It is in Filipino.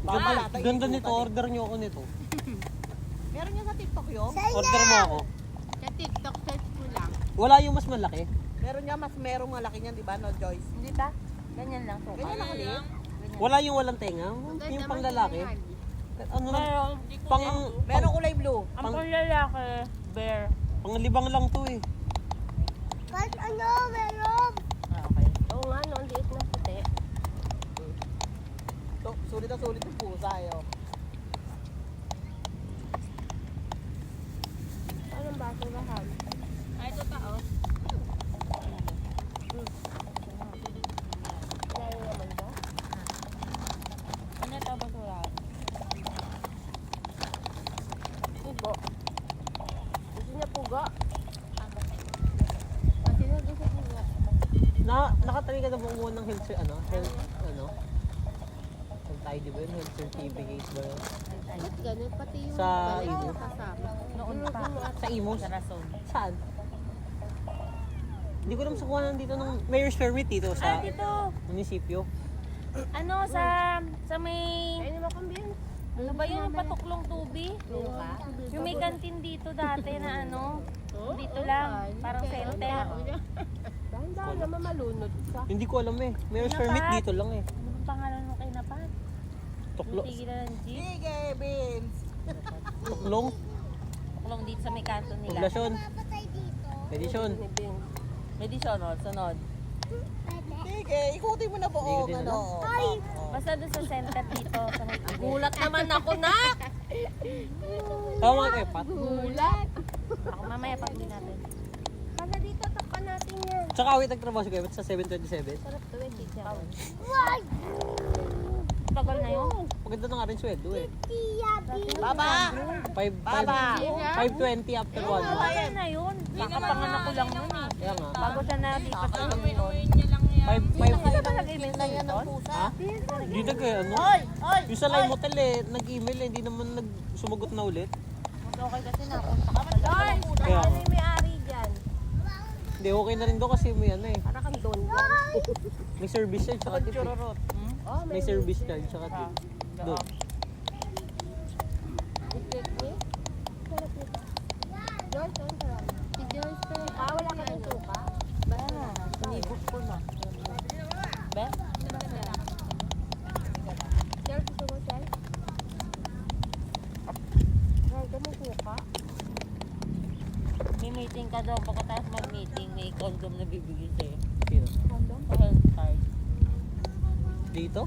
Ganda nito, order nyo ako nito. Meron niya sa TikTok yun? Order mo ako. Sa TikTok, search mo lang. Wala yung mas malaki. Meron niya, merong malaki niyan, di ba, no, Joyce? Hindi ba? Ganyan lang. So, Ganyan lang ulit. Wala yung walang tenga. Yung pang lalaki. Ano lang? Pang, Merong kulay blue. Ang pang lalaki, bear. pang libang lang to eh. Ba't ano, meron? Okay. Oo nga, no, ang liit na puti. So, sulit na sulit yung pusa, eh, oh. Anong baso ba, Han? Ay, ito tao. Kaya naman ba? Ano ito basura? Pugo. Gusto niya pugo? Kasi na gusto pugo. Nakatabi ka na bumuo ng health, ano? Health, ano? Ang tayo, di ba yun? Health certificate ba yun? Ba't ganun? Pati yung Sa balik Imo? na kasama. Noon pa. Sa Imus? Sa Rason. Saan? Hindi ko naman sa kuhanan dito ng mayor's permit dito sa Dito. munisipyo. Ano, sa may... Ay, naman kambing. Ano ba yun? Yung patuklong tubi? Yung may kantin dito dati na ano. Dito lang. Parang center. Dahan-dahan naman malunod sa. Hindi ko alam eh. Mayor's permit dito lang eh. Ano bang pangalan nung kay Napat? Tuklo. Yung tigilan ng jeep. Sige, Beans. Tuklong. Tuklong dito sa may kanto nila. Poblasyon. Patay dito. Pedisyon. Medisyon, sunod. Sige, ikutin mo na buong, Hindi ko din ano. Ay! Basta doon sa center dito. Sa may tigilan. Gulat naman ako na! Tama mga epat. Gulat! Ako mamaya pag-uwi natin. Sana dito, takpan natin yan. Tsaka awit nagtrabaho si Kuya sa 727. Sarap to, eh, teacher. Wag! Tagal na yun. Maganda na nga rin sweldo eh. Baba! 520 after 1 month. Tagal na yun. Kakapanganak ko lang nun eh. Kaya nga. Bago siya nalipat sa Panginoon. 5 Ano ba nag-email sa'yo doon? Ha? Hindi nag ano? Yung sa live hotel eh, nag-email eh, hindi naman sumagot na ulit. Mas okay kasi napunta ka pala. Kaya Ano yung may-ari dyan? hindi, okay na rin daw kasi may ano eh. Para kang doon dyan. May service charge tsaka tip eh. Oh, May service charge tsaka tip. Doon. District me? Sarap nito. George, ang sarap. Si George to. Wala ka ng suka? Ba, sinibok ko na. Be? George, gusto mo siya? George, ka ng suka? May meeting ka daw. Pagkatapos mag-meeting, may condom na bibigyan sa'yo. Sino? Sa health card. Dito?